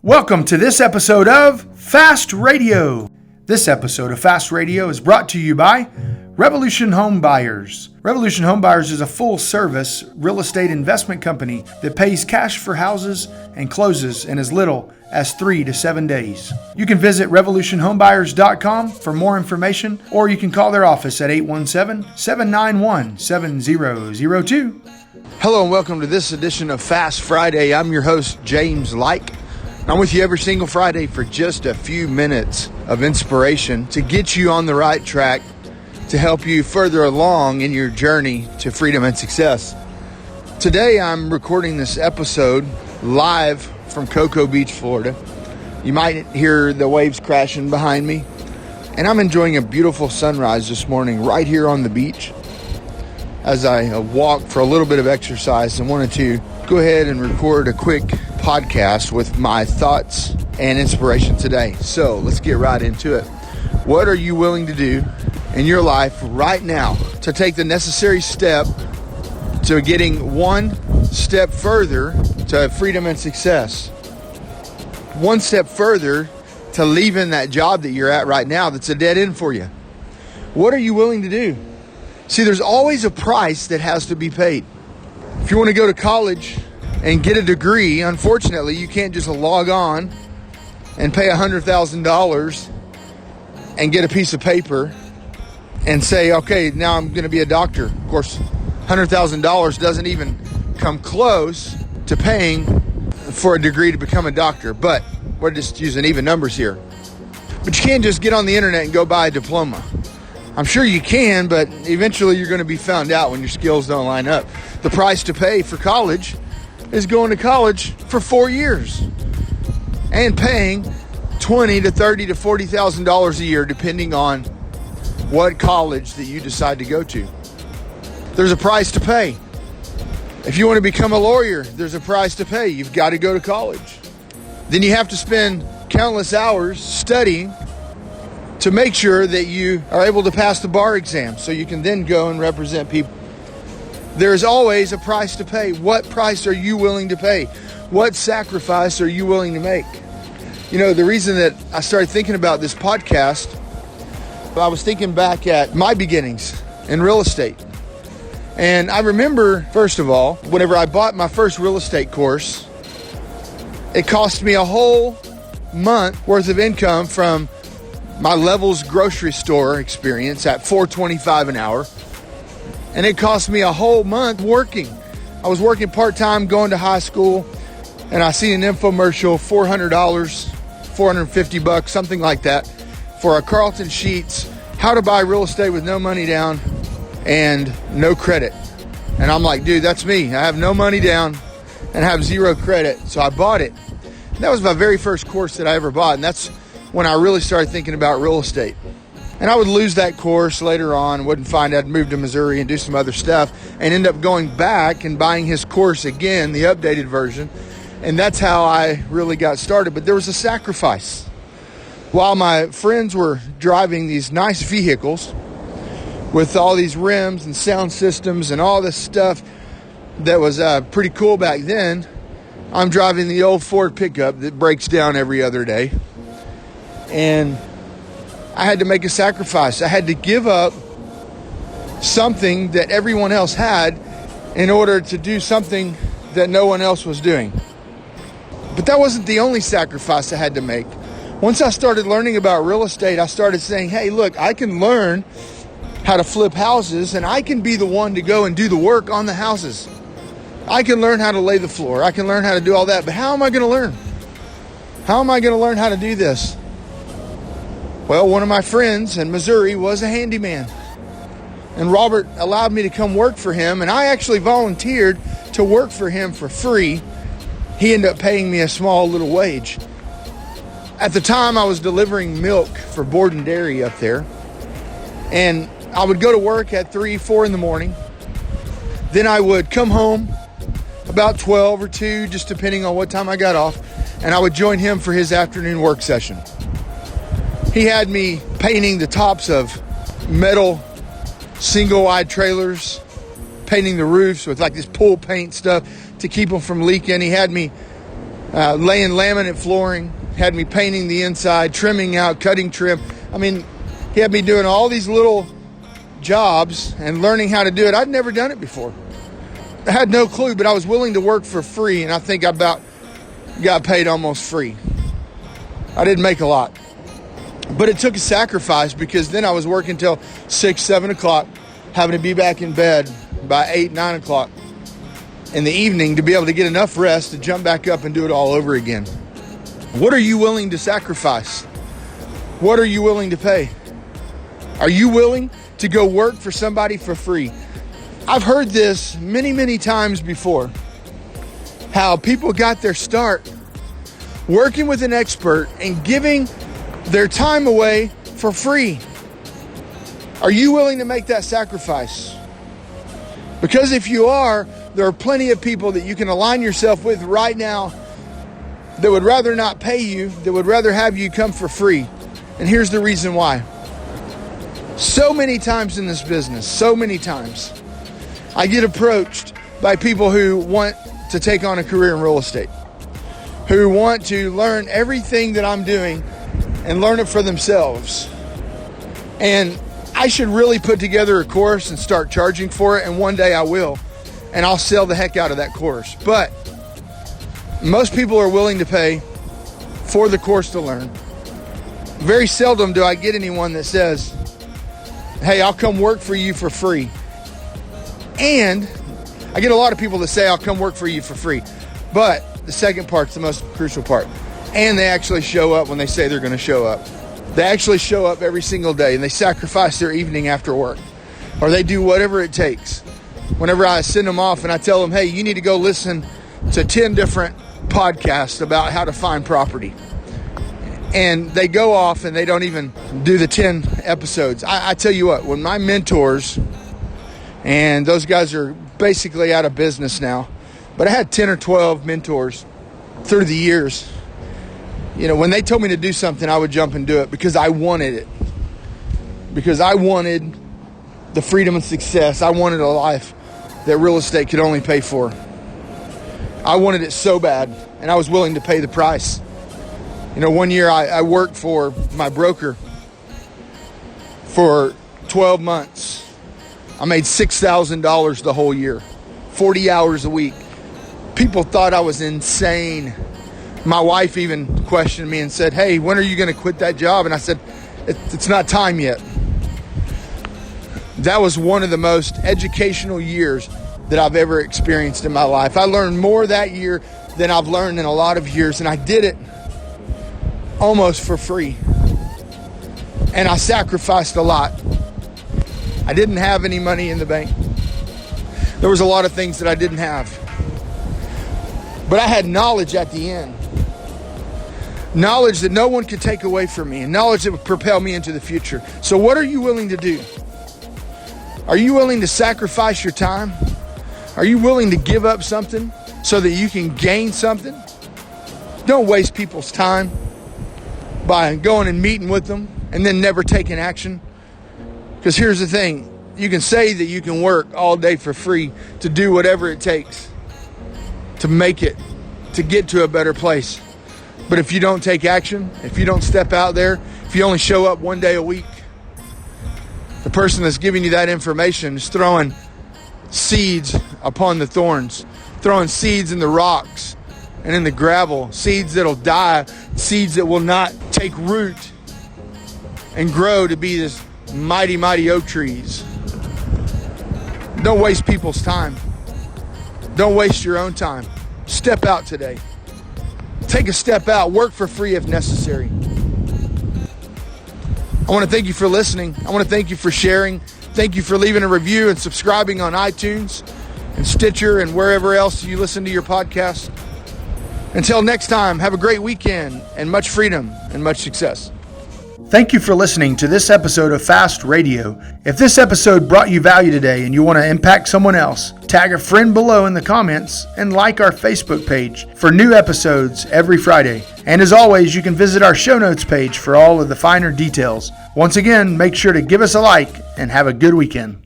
Welcome to this episode of Fast Radio. This episode of Fast Radio is brought to you by Revolution Home Buyers. Revolution Home Buyers is a full-service real estate investment company that pays cash for houses and closes in as little as 3 to 7 days. You can visit revolutionhomebuyers.com for more information, or you can call their office at 817-791-7002. Hello and welcome to this edition of Fast Friday. I'm your host, James Like. I'm with you every single Friday for just a few minutes of inspiration to get you on the right track, to help you further along in your journey to freedom and success. Today I'm recording this episode live from Cocoa Beach, Florida. You might hear the waves crashing behind me, and I'm enjoying a beautiful sunrise this morning right here on the beach as I walk for a little bit of exercise and wanted to go ahead and record a quick podcast with my thoughts and inspiration today. So let's get right into it. What are you willing to do in your life right now to take the necessary step to getting one step further to freedom and success? One step further to leaving that job that you're at right now that's a dead end for you. What are you willing to do? See, there's always a price that has to be paid. If you want to go to college and get a degree, unfortunately, you can't just log on and pay $100,000 and get a piece of paper and say, okay, now I'm going to be a doctor. Of course, $100,000 doesn't even come close to paying for a degree to become a doctor, but we're just using even numbers here. But you can't just get on the internet and go buy a diploma. I'm sure you can, but eventually you're going to be found out when your skills don't line up. The price to pay for college is going to college for 4 years and paying $20,000 to $30,000 to $40,000 a year, depending on what college that you decide to go to. There's a price to pay. If you want to become a lawyer, there's a price to pay. You've got to go to college. Then you have to spend countless hours studying to make sure that you are able to pass the bar exam so you can then go and represent people. There's always a price to pay. What price are you willing to pay? What sacrifice are you willing to make? You know, the reason that I started thinking about this podcast, I was thinking back at my beginnings in real estate. And I remember, first of all, whenever I bought my first real estate course, it cost me a whole month worth of income from my Levels grocery store experience at $4.25 an hour. And it cost me a whole month working. I was working part-time, going to high school, and I seen an infomercial, $400, $450, something like that, for a Carlton Sheets, how to buy real estate with no money down and no credit. And I'm like, dude, that's me. I have no money down and have zero credit. So I bought it. And that was my very first course that I ever bought. And that's when I really started thinking about real estate. And I would lose that course later on, wouldn't find I'd move to Missouri and do some other stuff, and end up going back and buying his course again, the updated version. And that's how I really got started. But there was a sacrifice. While my friends were driving these nice vehicles with all these rims and sound systems and all this stuff that was pretty cool back then, I'm driving the old Ford pickup that breaks down every other day. And I had to make a sacrifice. I had to give up something that everyone else had in order to do something that no one else was doing. But that wasn't the only sacrifice I had to make. Once I started learning about real estate, I started saying, hey, look, I can learn how to flip houses, and I can be the one to go and do the work on the houses. I can learn how to lay the floor. I can learn how to do all that. But how am I going to learn? How am I going to learn how to do this? Well, one of my friends in Missouri was a handyman, and Robert allowed me to come work for him, and I actually volunteered to work for him for free. He ended up paying me a small little wage. At the time, I was delivering milk for Borden Dairy up there, and I would go to work at 3, 4 in the morning. Then I would come home about 12 or 2, just depending on what time I got off, and I would join him for his afternoon work session. He had me painting the tops of metal single-wide trailers, painting the roofs with like this pool paint stuff to keep them from leaking. He had me laying laminate flooring, had me painting the inside, trimming out, cutting trim. I mean, he had me doing all these little jobs and learning how to do it. I'd never done it before. I had no clue, but I was willing to work for free, and I think I about got paid almost free. I didn't make a lot, but it took a sacrifice, because then I was working till 6, 7 o'clock, having to be back in bed by 8, 9 o'clock in the evening to be able to get enough rest to jump back up and do it all over again. What are you willing to sacrifice? What are you willing to pay? Are you willing to go work for somebody for free? I've heard this many, many times before, how people got their start working with an expert and giving their time away for free. Are you willing to make that sacrifice? Because if you are, there are plenty of people that you can align yourself with right now that would rather not pay you, that would rather have you come for free. And here's the reason why. So many times in this business, so many times, I get approached by people who want to take on a career in real estate, who want to learn everything that I'm doing and learn it for themselves. And I should really put together a course and start charging for it, and one day I will, and I'll sell the heck out of that course. But most people are willing to pay for the course to learn. Very seldom do I get anyone that says, hey, I'll come work for you for free. And I get a lot of people that say, I'll come work for you for free. But the second part's the most crucial part. And they actually show up when they say they're going to show up. They actually show up every single day, and they sacrifice their evening after work, or they do whatever it takes. Whenever I send them off and I tell them, hey, you need to go listen to 10 different podcasts about how to find property. And they go off and they don't even do the 10 episodes. I tell you what, when my mentors, and those guys are basically out of business now, but I had 10 or 12 mentors through the years. You know, when they told me to do something, I would jump and do it because I wanted it. Because I wanted the freedom and success. I wanted a life that real estate could only pay for. I wanted it so bad, and I was willing to pay the price. You know, one year I worked for my broker for 12 months. I made $6,000 the whole year, 40 hours a week. People thought I was insane. My wife even questioned me and said, hey, when are you going to quit that job? And I said, it's not time yet. That was one of the most educational years that I've ever experienced in my life. I learned more that year than I've learned in a lot of years, and I did it almost for free. And I sacrificed a lot. I didn't have any money in the bank. There was a lot of things that I didn't have. But I had knowledge at the end. Knowledge that no one could take away from me, and knowledge that would propel me into the future. So what are you willing to do? Are you willing to sacrifice your time? Are you willing to give up something so that you can gain something? Don't waste people's time by going and meeting with them and then never taking action. Because here's the thing. You can say that you can work all day for free to do whatever it takes to make it, to get to a better place. But if you don't take action, if you don't step out there, if you only show up one day a week, the person that's giving you that information is throwing seeds upon the thorns, throwing seeds in the rocks and in the gravel, seeds that'll die, seeds that will not take root and grow to be this mighty, mighty oak trees. Don't waste people's time. Don't waste your own time. Step out today. Take a step out. Work for free if necessary. I want to thank you for listening. I want to thank you for sharing. Thank you for leaving a review and subscribing on iTunes and Stitcher and wherever else you listen to your podcast. Until next time, have a great weekend and much freedom and much success. Thank you for listening to this episode of Fast Radio. If this episode brought you value today and you want to impact someone else, tag a friend below in the comments and like our Facebook page for new episodes every Friday. And as always, you can visit our show notes page for all of the finer details. Once again, make sure to give us a like and have a good weekend.